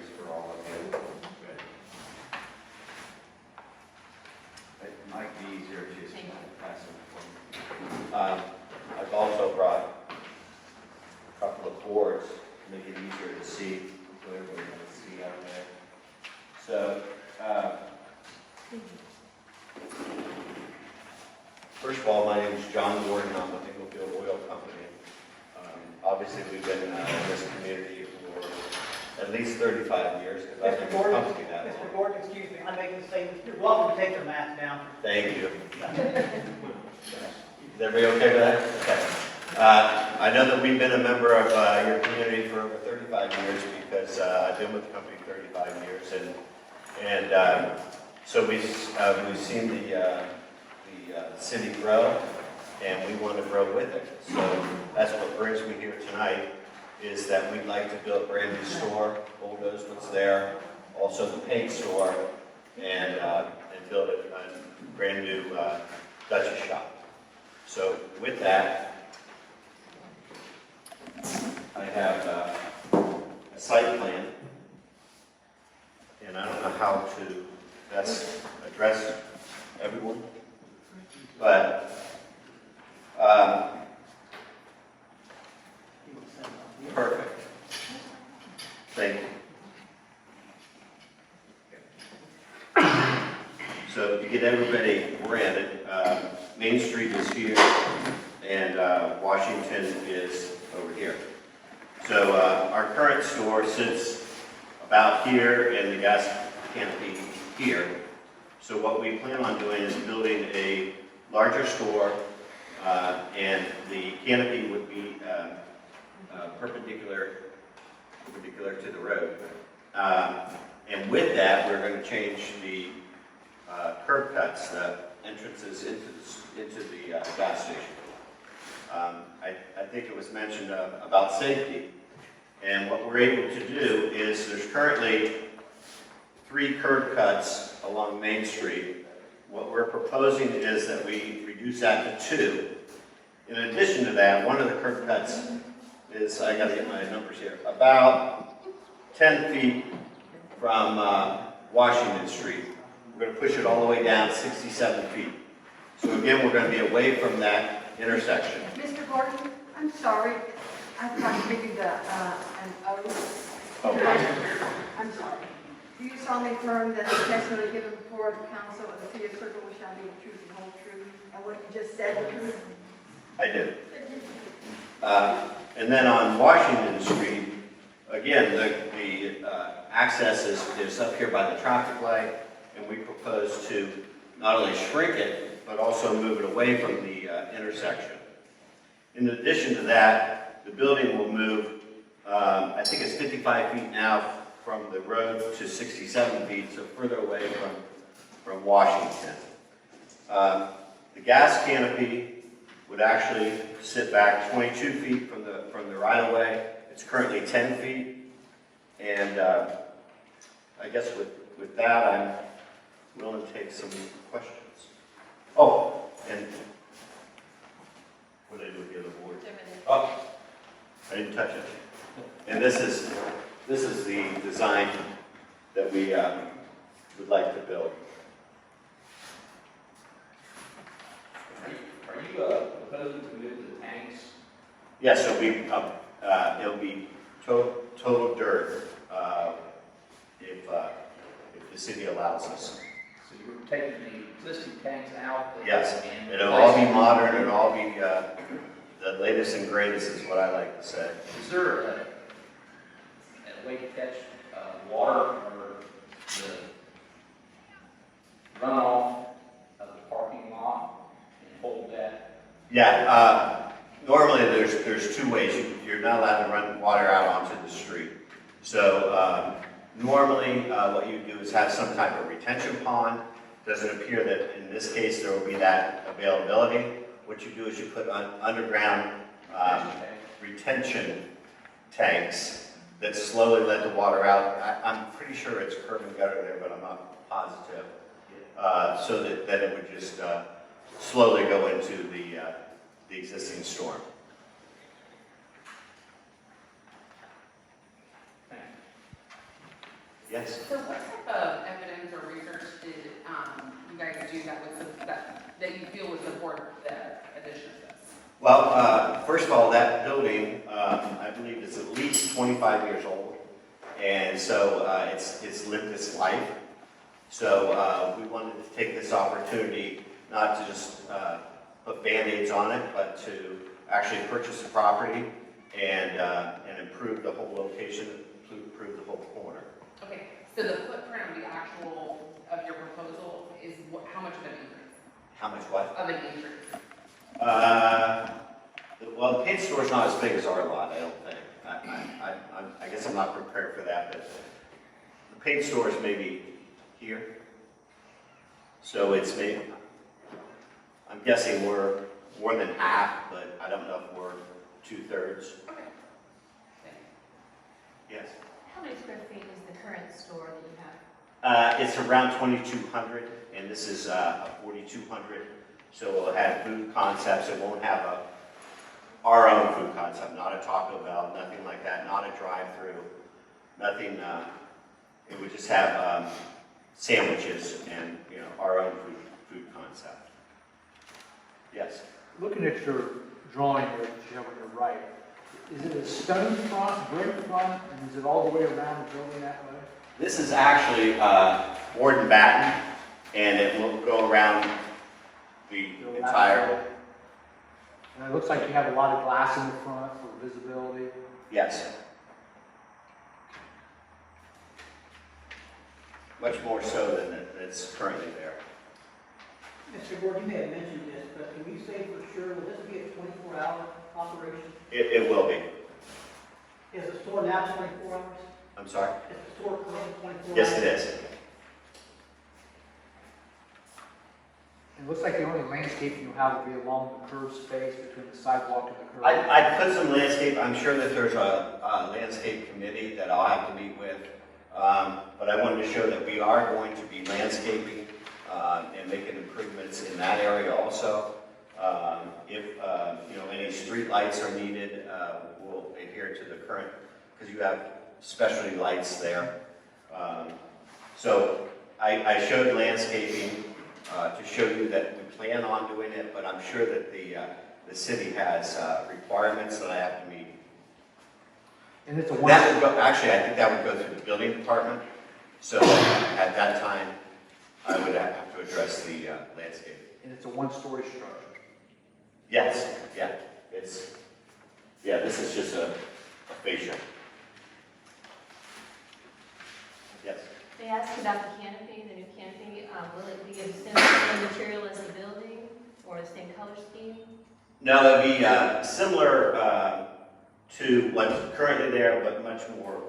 memories for all of you. It might be easier if you just pass them for me. I've also brought a couple of boards to make it easier to see, so everybody can see out there. So, first of all, my name is John Gordon. I'm with Englefield Oil Company. Obviously, we've been in this community for at least 35 years, because I've been with the company now. Mr. Gordon, excuse me, I'm making the statement. You're welcome to take your mask down. Thank you. Is everybody okay with that? Okay. I know that we've been a member of your community for over 35 years, because I've been with the company 35 years, and so we've seen the city grow, and we want to grow with it. So that's what brings me here tonight, is that we'd like to build a brand new store, bulldoze what's there, also the paint store, and build a brand new Duchess shop. So with that, I have a site plan, and I don't know how to best address everyone, but perfect. Thank you. So to get everybody oriented, Main Street is here, and Washington is over here. So our current store sits about here, and the gas canopy here. So what we plan on doing is building a larger store, and the canopy would be perpendicular to the road. And with that, we're going to change the curb cuts, the entrances into the gas station. I think it was mentioned about safety. And what we're able to do is there's currently 3 curb cuts along Main Street. What we're proposing is that we reduce that to 2. In addition to that, one of the curb cuts is, I got to get my numbers here, about 10 feet from Washington Street. We're going to push it all the way down 67 feet. So again, we're going to be away from that intersection. Mr. Gordon, I'm sorry. I forgot to give you an oath. Okay. I'm sorry. Do you solemnly affirm that the testimony given before the council of the city of Circleville shall be the truth and whole truth, and what you just said the truth? I do. And then on Washington Street, again, the access is up here by the traffic light, and we propose to not only shrink it, but also move it away from the intersection. In addition to that, the building will move, I think it's 55 feet now from the road to 67 feet, so further away from Washington. The gas canopy would actually sit back 22 feet from the right-of-way. It's currently 10 feet. And I guess with that, I'm willing to take some questions. Oh, and what did I do with the other board? Oh, I didn't touch it. And this is the design that we would like to build. Are you proposing to move the tanks? Yes, it'll be total dirt if the city allows us. So you're taking the existing tanks out? Yes, and it'll all be modern, it'll all be the latest and greatest is what I like to say. Is there a way to catch water or the runoff of the parking lot and hold that? Yeah, normally there's 2 ways. You're not allowed to run water out onto the street. So normally what you do is have some type of retention pond. Doesn't appear that in this case there will be that availability. What you do is you put on underground retention tanks that slowly let the water out. I'm pretty sure it's curb and gutter there, but I'm not positive. So that it would just slowly go into the existing storm. Yes? So what type of evidence or research did you guys do that you feel would support the addition of this? Well, first of all, that building, I believe is at least 25 years old. And so it's lived its life. So we wanted to take this opportunity not to just put Band-Aids on it, but to actually purchase the property and improve the whole location, improve the whole corner. Okay, so the footprint of the actual, of your proposal is how much of an increase? How much what? Of an increase? Well, the paint store is not as big as our lot, I don't think. I guess I'm not prepared for that, but the paint store is maybe here. So it's maybe, I'm guessing we're more than half, but I don't know if we're 2/3. Okay. Yes. How many square feet is the current store that you have? It's around 2,200, and this is a 4,200. So it'll have food concepts. It won't have our own food concept, not a Taco Bell, nothing like that, not a drive-through, nothing. It would just have sandwiches and our own food concept. Yes. Looking at your drawing that you have on your right, is it a stone front, brick front, and is it all the way around the building that way? This is actually board and batten, and it will go around the entire. And it looks like you have a lot of glass in the front for visibility. Yes. Much more so than it's currently there. Mr. Gordon, you may have mentioned this, but can we say for sure, will this be a 24-hour operation? It will be. Is the store now 24 hours? I'm sorry? Is the store currently 24 hours? Yes, it is. It looks like the only landscaping you'll have will be along the curved space between the sidewalk and the curb. I put some landscape. I'm sure that there's a landscape committee that I'll have to meet with. But I wanted to show that we are going to be landscaping and making improvements in that area also. If any street lights are needed, we'll adhere to the current, because you have specialty lights there. So I showed landscaping to show you that we plan on doing it, but I'm sure that the city has requirements that I have to meet. And it's a That would go, actually, I think that would go through the building department. So at that time, I would have to address the landscape. and it's a one-story structure. Yes, yeah, this is just a fascia. Yes. They asked about the canopy, the new canopy. Will it be of similar material as the building or the same color scheme? No, it'd be similar to what's currently there, but much more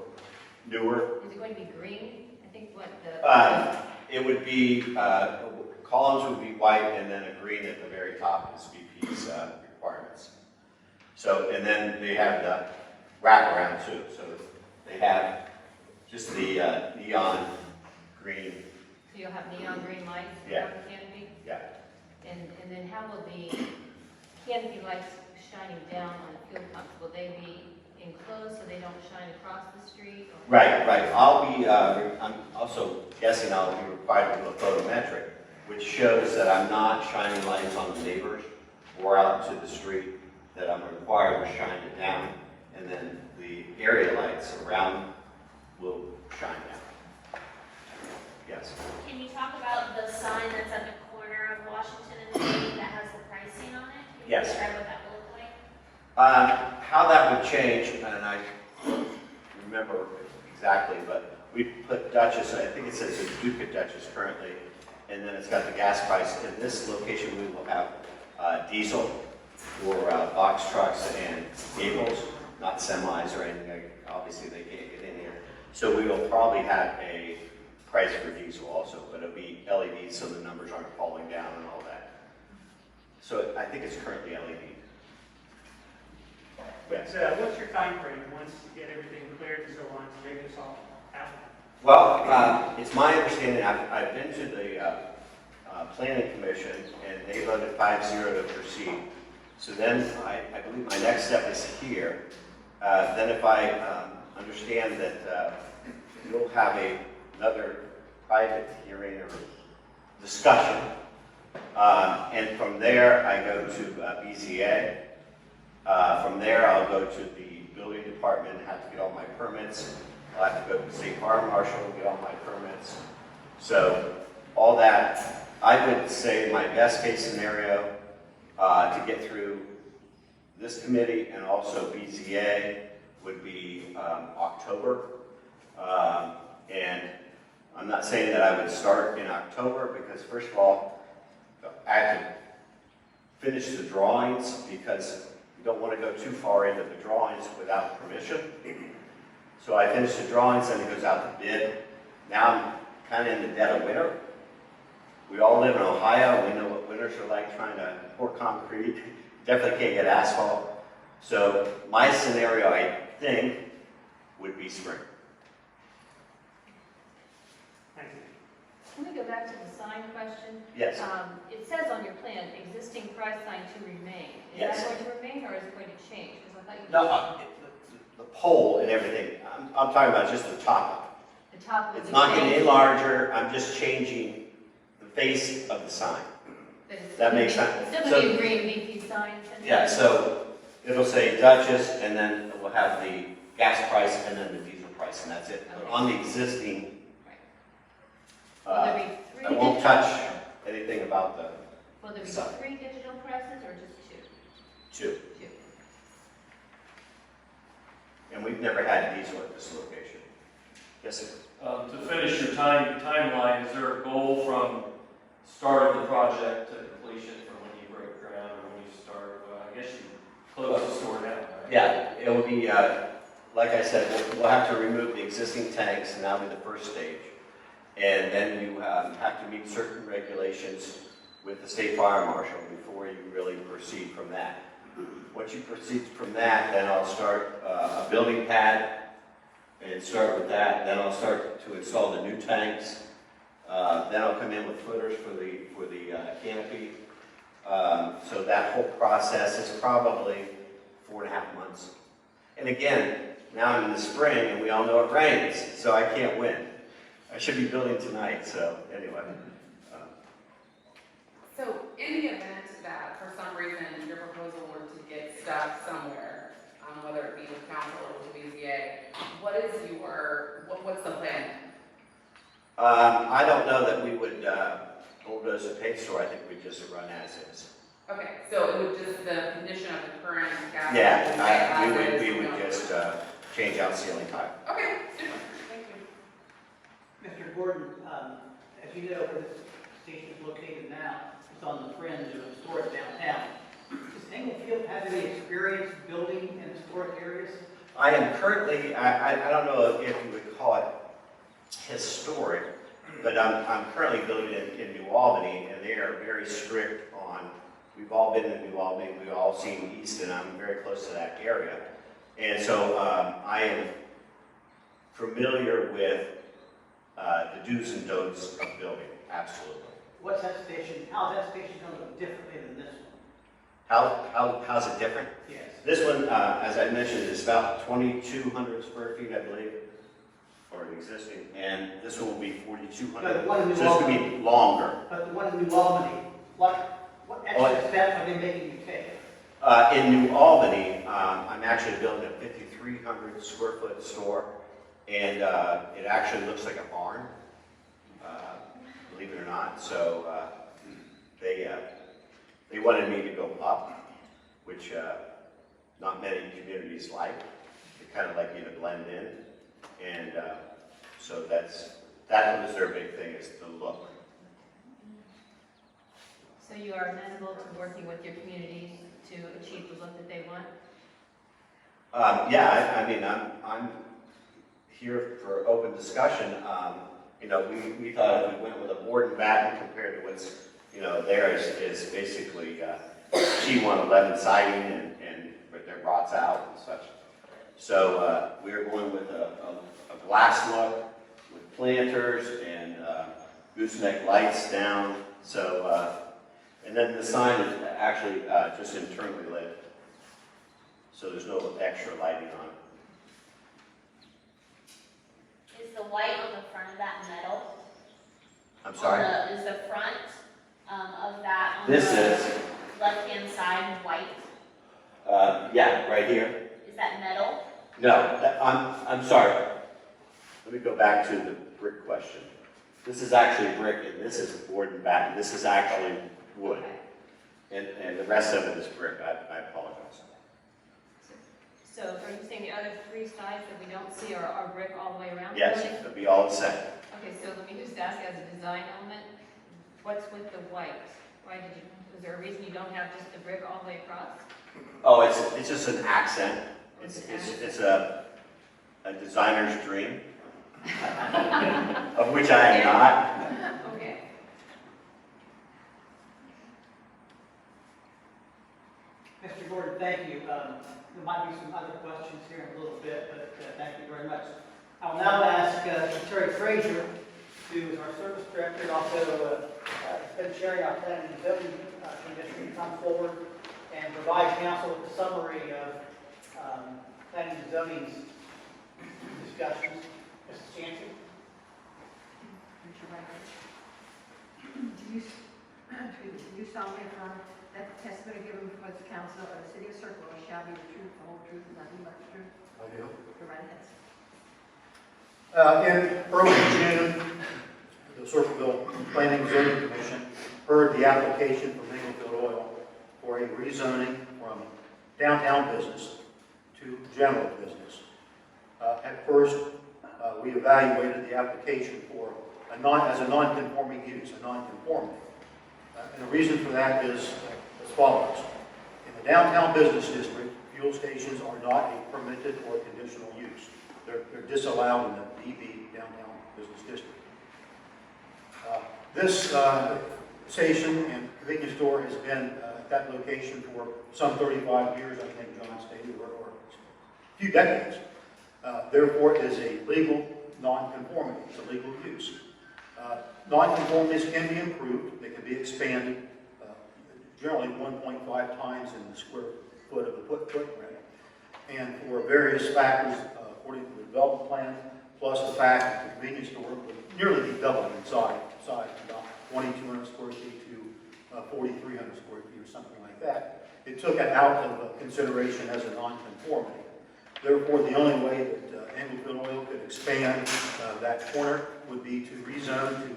newer. Is it going to be green? I think what the... It would be, columns would be white and then a green at the very top is VP's requirements. So, and then they have the wraparound too. So they have just the neon green. So you'll have neon green lights Yeah. on the canopy? Yeah. And then how will the canopy lights shining down on the fuel pumps? Will they be enclosed so they don't shine across the street? Or? Right. I'm also guessing I'll be required to do a photometric, which shows that I'm not shining lights on the neighbors or out to the street, that I'm required to shine it down, and then the area lights around will shine down. Yes. Can you talk about the sign that's at the corner of Washington and Main that has the pricing on it? Can you Yes. describe what that will look like? How that would change, and I don't remember exactly, but we put Duchess, I think it says it's Duke and Duchess currently, and then it's got the gas price. In this location, we will have diesel for box trucks and vehicles, not semis or anything. Obviously, they can't get in here. So we will probably have a price for diesel also, but it'll be LED, so the numbers aren't falling down and all that. So I think it's currently LED. Yes. What's your time frame once you get everything cleared and so on to make this all happen? Well, it's my understanding, I've been to the planning commission, and they voted 5-0 to proceed. So then, I believe my next step is here. Then if I understand that you'll have a another private hearing or discussion. And from there, I go to BZA. From there, I'll go to the building department, have to get all my permits. I'll have to go to the state fire marshal and get all my permits. So all that, I would say my best case scenario to get through this committee and also BZA would be October. And I'm not saying that I would start in October because first of all, I have to finish the drawings because you don't want to go too far into the drawings without permission. So I finish the drawings and it goes out to bid. Now I'm kind of in the dead of winter. We all live in Ohio. We know what winters are like trying to pour concrete. Definitely can't get asphalt. So my scenario, I think, would be spring. Thank you. Can we go back to the sign question? Yes. It says on your plan, existing price sign to remain. Is Yes. that going to remain or is it going to change? Because I thought you. No, the pole and everything, I'm talking about just the top. The top will It's be not getting any changed, larger. I'm just changing the face of the sign. but it's that gonna makes be- sense. Still So- going to be green leafy signs? And Yeah, so it'll say Duchess, and then we'll have the gas price and then the diesel price, and that's it. But on the existing, Will there be three I won't digital- touch anything about the Will there be sign. 3 digital presses or just 2? two. 2. And we've never had diesel at this location. Yes, sir. To finish your timeline, is there a goal from start of the project to completion from when you break ground or when you start? Well, I guess you close the store down, right? Yeah, it will be, like I said, we'll have to remove the existing tanks, and that'll be the first stage. And then you have to meet certain regulations with the state fire marshal before you really proceed from that. Once you proceed from that, then I'll start a building pad and start with that. Then I'll start to install the new tanks. Then I'll come in with footers for the canopy. So that whole process is probably 4.5 months. And again, now I'm in the spring and we all know it rains, so I can't win. I should be building tonight, so anyway. So in the event that for some reason your proposal were to get stuck somewhere, whether it be with council or with BZA, what's the plan? I don't know that we would bulldoze a paint store. I think we'd just run as is. Okay, so it would just, the condition of the current gas. Yeah, we would would just change out ceiling tile. Okay, super, thank you. Mr. Gordon, as you know, where this station is located now, it's on the fringe of a historic downtown. Does Englefield have any experience building in historic areas? I am currently, I don't know if you would call it historic, but I'm currently building in New Albany, and they are very strict on, we've all been in New Albany, we've all seen Easton, I'm very close to that area. And so I am familiar with the do's and don'ts of building, absolutely. What's that station, how's that station going to look differently than this one? How's it different? Yes. This one, as I mentioned, is about 2,200 square feet, I believe, for an existing, and this one will be 4,200. But the one in New So it's going to be longer. But the one in New Albany, what extra steps are they making you take? In New Albany, I'm actually building a 5,300 square foot store, and it actually looks like a barn, believe it or not. So they wanted me to go up, which not many communities like. They kind of like you to blend in, and so that was their big thing, is the look. So you are amenable to working with your communities to achieve the look that they want? Yeah, I mean, I'm here for open discussion. You know, we thought if we went with a board and batten compared to what's, you know, there is basically G111 siding and with their rots out and such. So we're going with a glass look with planters and gooseneck lights down. So, and then the sign is actually just internally lit. So there's no extra lighting on it. Is the white on the front of that metal? I'm sorry? Is the front of that on This the is, left-hand side white? yeah, right here. Is that metal? No, I'm sorry. Let me go back to the brick question. This is actually brick, and this is board and batten. This is actually wood. And the rest of it is brick. I apologize. So are you saying the other three sides that we don't see are brick all the way around the Yes, building? it'll be all the same. Okay, so let me just ask as a design element, what's with the white? Why did you, is there a reason you don't have just the brick all the way across? Oh, it's just an accent. It's a designer's dream, of which I am not. Okay. Mr. Gordon, thank you. There might be some other questions here in a little bit, but thank you very much. I'll now ask Terry Frazier, who is our service director, and also been chairing our planning and zoning commission, to come forward and provide council with a summary of planning and zoning discussions. Mrs. Jansen? Do you solemnly affirm that the testimony given before this council of the city of Circleville shall be the truth, the whole truth, and nothing but the truth? I do. Go right ahead. In early June, the Circleville Planning and Zoning Commission heard the application from Englefield Oil for a rezoning from downtown business to general business. At first, we evaluated the application for as a non-conforming use, a non-conformity. And the reason for that is as follows. In the downtown business district, fuel stations are not a permitted or conditional use. They're disallowed in the DB, downtown business district. This station and convenience store has been at that location for some 35 years, I think John stated, or a few decades. Therefore, it is a legal non-conformity. It's a legal use. Non-conformities can be improved. They can be expanded, generally 1.5 times in the square foot of the footprint. And for various factors, according to the development plan, plus the fact that the convenience store would nearly be doubled in size, about 2,200 square feet to 4,300 square feet or something like that. It took it out of consideration as a non-conformity. Therefore, the only way that Englefield Oil could expand that corner would be to rezone to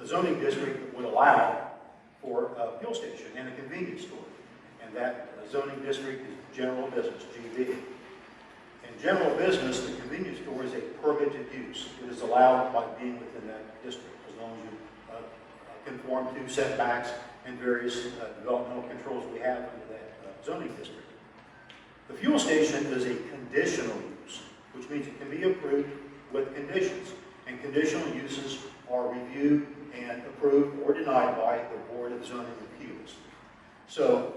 a zoning district that would allow for a fuel station and a convenience store. And that zoning district is general business, GB. In general business, the convenience store is a permitted use. It is allowed by being within that district, as long as you conform to setbacks and various developmental controls we have under that zoning district. The fuel station is a conditional use, which means it can be approved with conditions. And conditional uses are reviewed and approved or denied by the Board of Zoning Appeals. So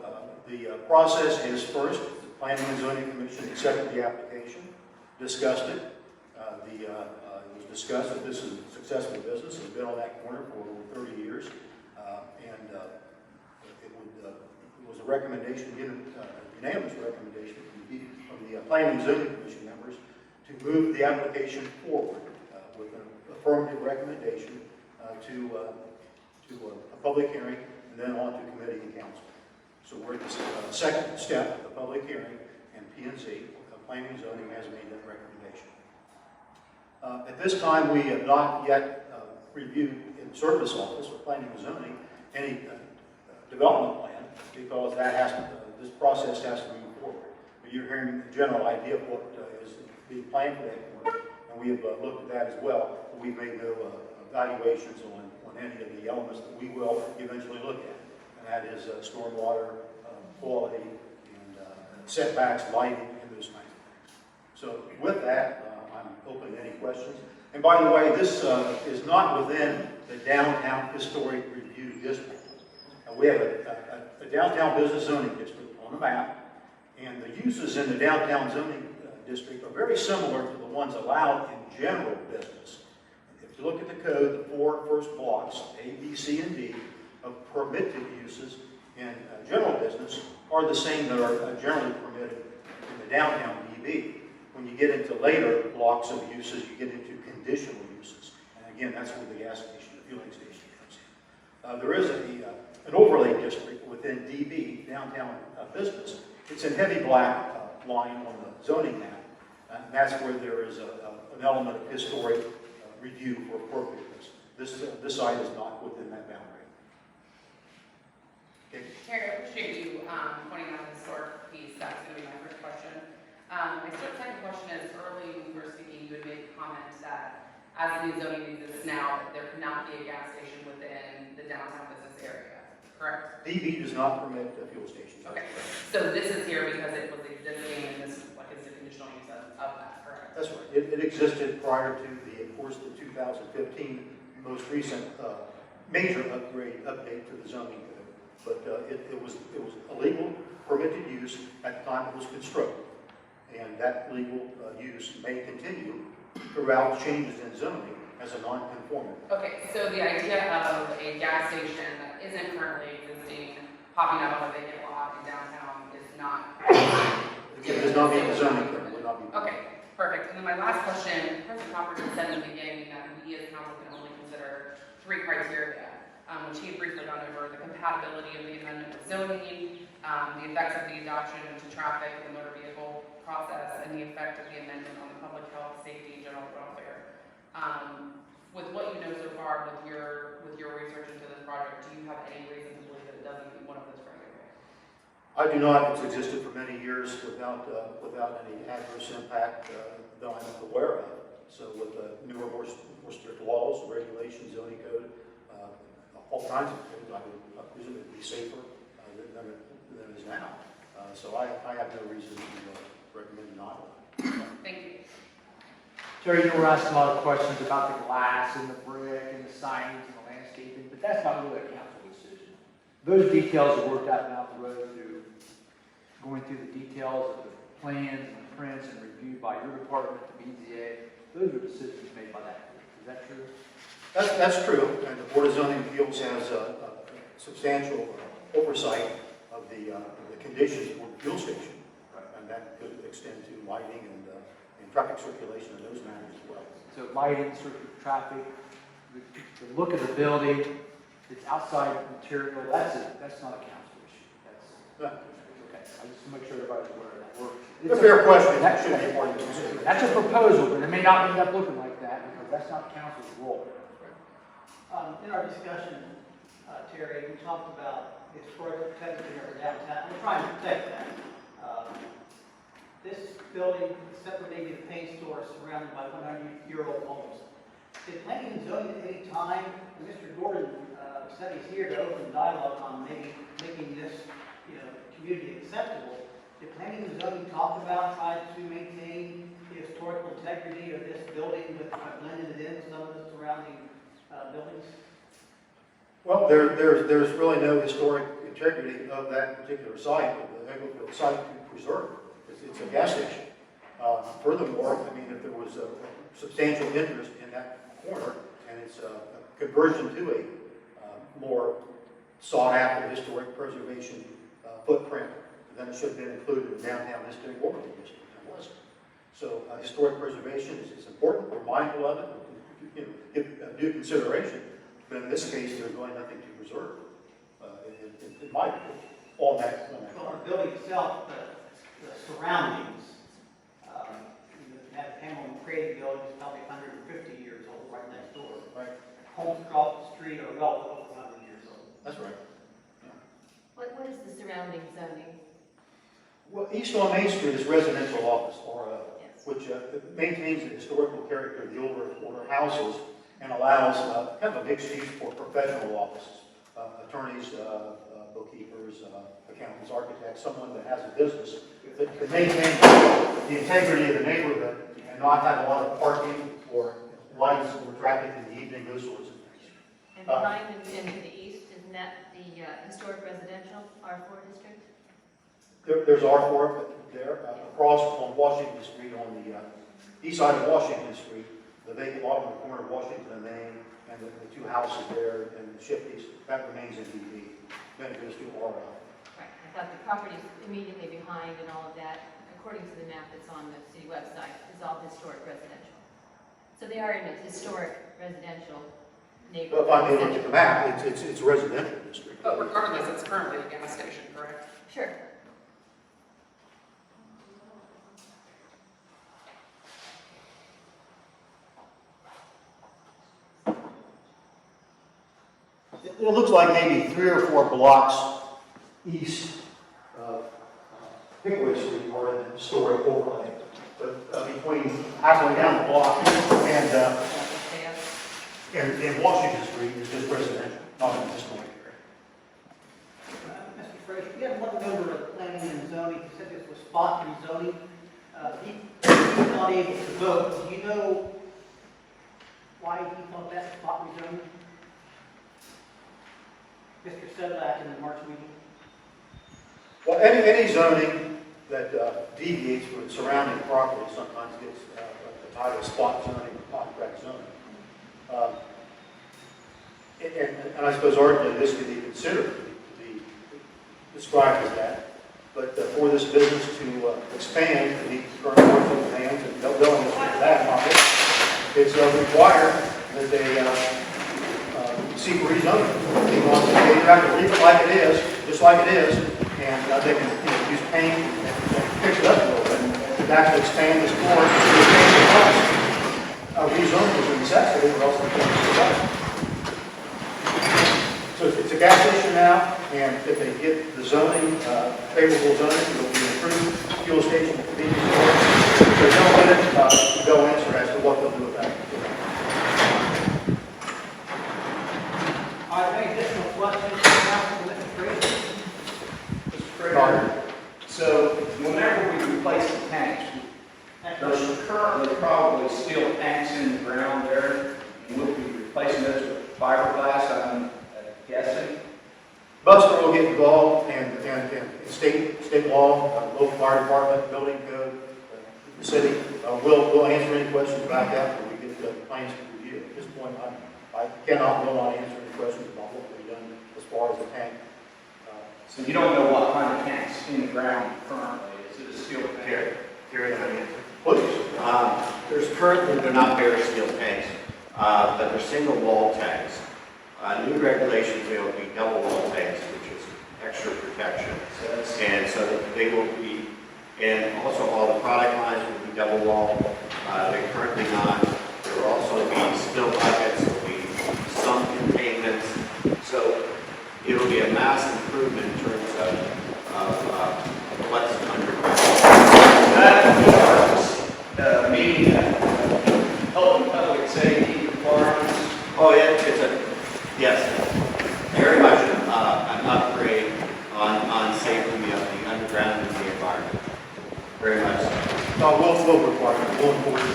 the process is first, the Planning and Zoning Commission accepted the application, discussed it. It was discussed that this is a successful business. It's been on that corner for over 30 years. It was a recommendation given, a unanimous recommendation from the Planning and Zoning Commission members to move the application forward with an affirmative recommendation to a public hearing and then on to committee and council. So we're at the second step of the public hearing, and P&Z, Planning and Zoning, has made that recommendation. At this time, we have not yet reviewed in the service office or Planning and Zoning any development plan, because that has to, this process has to move forward. But you're hearing a general idea of what is being planned for that corner, and we have looked at that as well. But we've made no evaluations on any of the elements that we will eventually look at, and that is stormwater quality and setbacks, lighting, and those kinds of things. So with that, I'm open to any questions. And by the way, this is not within the downtown historic review district. We have a downtown business zoning district on the map, and the uses in the downtown zoning district are very similar to the ones allowed in general business. If you look at the code, the four first blocks, A, B, C, and D, of permitted uses in general business are the same that are generally permitted in the downtown DB. When you get into later blocks of uses, you get into conditional uses. And again, that's where the gas station, the fueling station comes in. There is an overlay district within DB, downtown business. It's in heavy black line on the zoning map. And that's where there is an element of historic review for appropriateness. This site is not within that boundary. Okay. Terry, I appreciate you pointing out the historic piece. That's going to be my first question. My second question is, early when we were speaking, you had made a comment that as the zoning exists now, that there could not be a gas station within the downtown business area, correct? DB does not permit fuel stations. Okay, so this is here because it was existing and this is a conditional use of that, correct? That's right. It existed prior to of course, the 2015 most recent major update to the zoning code. But it was a legal permitted use at the time it was constructed. And that legal use may continue throughout changes in zoning as a non-conforming. Okay, so the idea of a gas station that isn't currently existing, popping up on a vacant lot in downtown is not. It does not mean the zoning code would not be. Okay, perfect. And then my last question, President Copperton said in the beginning that we as council can only consider 3 criteria, which he had briefly gone over: the compatibility of the amendment with zoning, the effects of the adoption to traffic and the motor vehicle process, and the effect of the amendment on the public health, safety, and general welfare. With what you know so far, with your research into this project, do you have any reason to believe that it doesn't meet one of those criteria? I do not. It's existed for many years without any adverse impact that I'm aware of. So with newer, more strict laws, regulations, zoning code, all kinds of things, I presume it would be safer than it is now. So I have no reason to recommend not. Thank you. Terry, you were asking a lot of questions about the glass and the brick and the signage and the landscaping, but that's not really a council decision. Those details are worked out down the road through going through the details of the plans and the prints and reviewed by your department, the BZA. Those are decisions made by that group. Is that true? That's true, and the Board of Zoning Appeals has a substantial oversight of the conditions for the fuel station, and that could extend to lighting and traffic circulation and those matters as well. So lighting, traffic, the look of the building, its outside material, that's not a council issue. That's okay. I just want to make sure everybody's aware of that work. It's a fair question. That should be part of the consideration. That's a proposal, but it may not end up looking like that because that's not council's role. In our discussion, Terry, we talked about the historical integrity of our downtown. We're trying to protect that. This building, except for maybe the paint store, is surrounded by 100-year-old homes. Did planning and zoning at any time, and Mr. Gordon said he's here to open dialogue on maybe making this, community acceptable. Did planning and zoning talk about trying to maintain the historical integrity of this building, but blended it in with some of the surrounding buildings? Well, there's really no historic integrity of that particular site, of the Englefield site, to preserve. It's a gas station. Furthermore, I mean, if there was a substantial interest in that corner and it's a conversion to a more sought-after historic preservation footprint, then it should have been included in the downtown historic overlay district. It wasn't. So historic preservation is important. We're mindful of it. Give due consideration. But in this case, there's really nothing to preserve. In my view, on that. Well, our building itself, the surroundings, that Hamilton Craig building is probably 150 years old right next door. Right. Homes across the street are well over 100 years old. That's right. What is the surrounding zoning? Well, East on Main Street is residential office, Yes. which maintains the historical character of the older houses and allows kind of a mixed use for professional offices, attorneys, bookkeepers, accountants, architects, someone that has a business that can maintain the integrity of the neighborhood and not have a lot of parking or lights or traffic in the evening, those sorts of things. And behind and to the east, isn't that the historic residential R4 district? There's R4 there, across on Washington Street, on the east side of Washington Street, the vacant lot on the corner of Washington and Main, and the 2 houses there, and the Shifties, that remains in DB. Then it goes to R. Right. I thought the property immediately behind and all of that, according to the map that's on the city website, is all historic residential. So they are in a historic residential But neighborhood. if I may look at the map, it's a residential district. But regardless, it's currently a gas station, correct? Sure. It looks like maybe 3 or 4 blocks east of Pickaway Street are in the historic overlay. But between halfway down the block and Washington Street is just residential, not in the historic area. Mr. Frazier, you have one member of planning and zoning, who said this was spot rezoning. He's not able to vote. Do you know why he thought that spot rezoning? Mr. Sedlak in the March meeting. Well, any zoning that deviates from the surrounding property sometimes gets the title spot zoning or contract zoning. And I suppose arguably this could be considered to be described as that. But for this business to expand to meet current market demands and building this for that market, it's required that they seek rezoning. They have to leave it like it is, just like it is, and they can use paint and fix it up a little bit and actually expand this floor to expand the house. Rezoning is a necessity, or else they can't do that. So it's a gas station now, and if they get the zoning, favorable zoning, it'll be an improved fuel station, convenience store. If they don't get it, they'll answer as to what they'll do with that. Are there any additional questions for Mr. Frazier? Mr. Frazier, so whenever we replace the tanks, there's currently probably steel tanks in the ground there, and we'll be replacing those with fiberglass, I'm guessing. Buster will get involved and state law, local fire department, building code, the city. We'll answer any questions about that when we get the plans to review. At this point, I cannot go on answering any questions about what we've done as far as the tank. So you don't know what kind of tanks in the ground currently, is it a steel tank? Please. There's currently, they're not bare steel tanks, but they're single wall tanks. New regulations, they will be double wall tanks, which is extra protection. And so they will be, and also all the product lines will be double wall. They're currently not. There will also be spill buckets, there will be some containments. So it will be a mass improvement in terms of what's underground. Meaning helping public safety requirements. Oh, yeah, yes, very much an upgrade on safety of the underground and the environment. Very much so. We'll require it. We'll enforce it.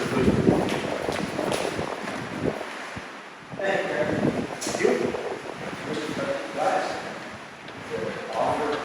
Thank you